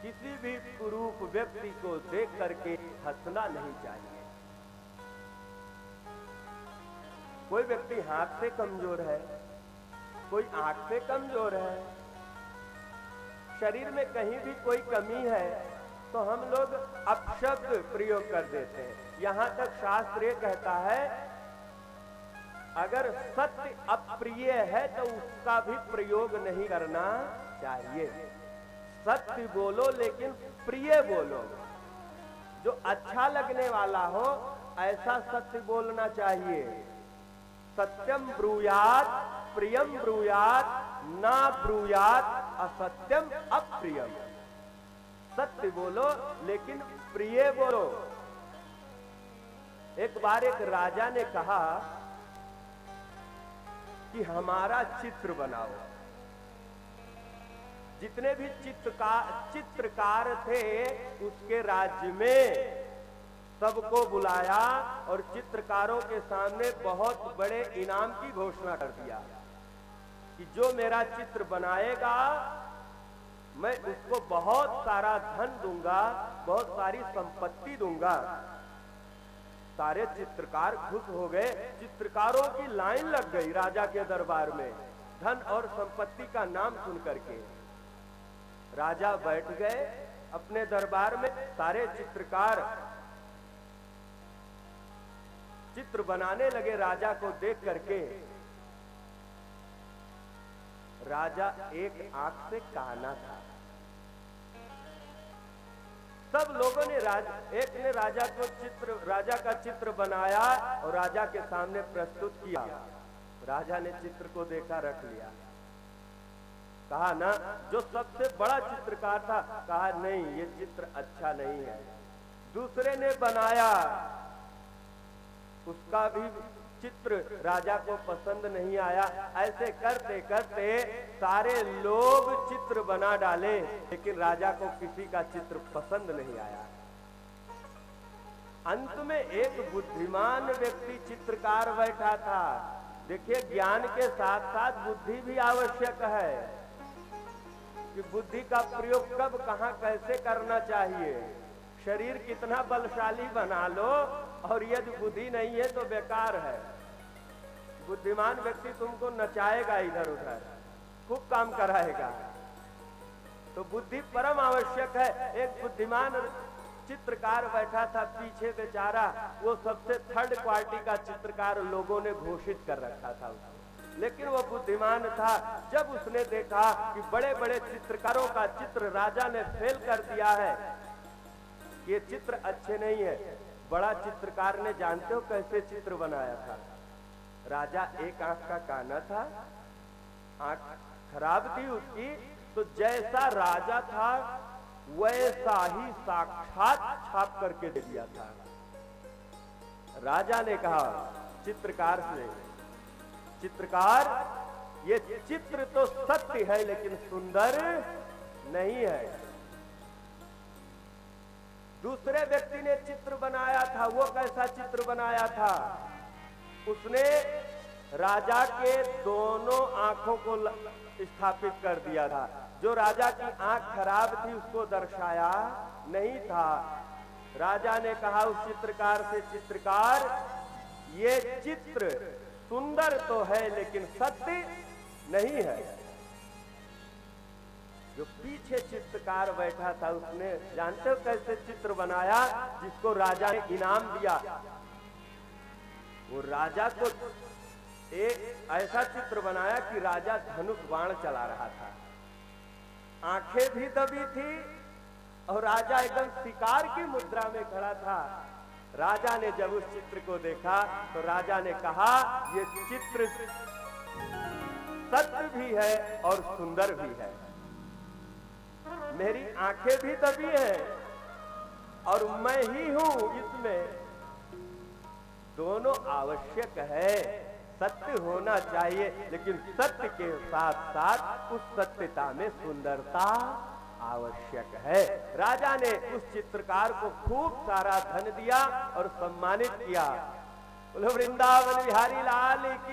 किसी भी कुरूप व्यक्ति को देख करके हंसना नहीं चाहिए। कोई व्यक्ति हाथ से कमजोर है, कोई आंख से कमजोर है, शरीर में कहीं भी कोई कमी है तो हम लोग अपशब्द प्रयोग कर देते हैं। यहां तक शास्त्र ये कहता है अगर सत्य अप्रिय है तो उसका भी प्रयोग नहीं करना चाहिए। सत्य बोलो लेकिन प्रिय बोलो, जो अच्छा लगने वाला हो ऐसा सत्य बोलना चाहिए। सत्यम ब्रूयात प्रियम ब्रूयात ना ब्रूयात असत्यम अप्रियम। सत्य बोलो लेकिन प्रिय बोलो। एक बार एक राजा ने कहा कि हमारा चित्र बनाओ। जितने भी चित्रकार थे उसके राज्य में सबको बुलाया और चित्रकारों के सामने बहुत बड़े इनाम की घोषणा कर दिया कि जो मेरा चित्र बनाएगा मैं उसको बहुत सारा धन दूंगा, बहुत सारी संपत्ति दूंगा। सारे चित्रकार खुश हो गए। चित्रकारों की लाइन लग गई राजा के दरबार में धन और संपत्ति का नाम सुन करके। राजा बैठ गए अपने दरबार में। सारे चित्रकार चित्र बनाने लगे राजा को देख करके। राजा एक आंख से काना था। सब लोगों ने एक ने राजा का चित्र बनाया और राजा के सामने प्रस्तुत किया। राजा ने चित्र को देखा, रख लिया। कहा ना जो सबसे बड़ा चित्रकार था, कहा नहीं ये चित्र अच्छा नहीं है। दूसरे ने बनाया, उसका भी चित्र राजा को पसंद नहीं आया। ऐसे करते करते सारे लोग चित्र बना डाले लेकिन राजा को किसी का चित्र पसंद नहीं आया। अंत में एक बुद्धिमान व्यक्ति चित्रकार बैठा था। देखिए ज्ञान के साथ साथ बुद्धि भी आवश्यक है कि बुद्धि का प्रयोग कब कहां कैसे करना चाहिए। शरीर कितना बलशाली बना लो और यदि बुद्धि नहीं है तो बेकार है। बुद्धिमान व्यक्ति तुमको नचाएगा, इधर उधर खूब काम कराएगा। तो बुद्धि परम आवश्यक है। एक बुद्धिमान चित्रकार बैठा था पीछे बेचारा, वो सबसे थर्ड क्वालिटी का चित्रकार लोगों ने घोषित कर रखा था उसको। लेकिन वो बुद्धिमान था। जब उसने देखा कि बड़े बड़े चित्रकारों का चित्र राजा ने फेल कर दिया है, ये चित्र अच्छे नहीं है। बड़ा चित्रकार ने जानते हो कैसे चित्र बनाया था? राजा एक आंख का काना था, आंख खराब थी उसकी, तो जैसा राजा था वैसा ही साक्षात छाप करके दे दिया था। राजा ने कहा चित्रकार से, चित्रकार ये चित्र तो सत्य है लेकिन सुंदर नहीं है। दूसरे व्यक्ति ने चित्र बनाया था। वो कैसा चित्र बनाया था? उसने राजा के दोनों आंखों को स्थापित कर दिया था। जो राजा की आंख खराब थी उसको दर्शाया नहीं था। राजा ने कहा उस चित्रकार से, चित्रकार ये चित्र सुंदर तो है लेकिन सत्य नहीं है। जो पीछे चित्रकार बैठा था उसने जानते हो कैसे चित्र बनाया जिसको राजा ने इनाम दिया? वो राजा को एक ऐसा चित्र बनाया कि राजा धनुष बाण चला रहा था, आंखें भी दबी थी और राजा एकदम शिकार की मुद्रा में खड़ा था। राजा ने जब उस चित्र को देखा तो राजा ने कहा ये चित्र सत्य भी है और सुंदर भी है। मेरी आंखें भी दबी हैं और मैं ही हूं इसमें। दोनों आवश्यक है। सत्य होना चाहिए लेकिन सत्य के साथ साथ उस सत्यता में सुंदरता आवश्यक है। राजा ने उस चित्रकार को खूब सारा धन दिया और सम्मानित किया। बोलो वृंदावन बिहारी लाल की।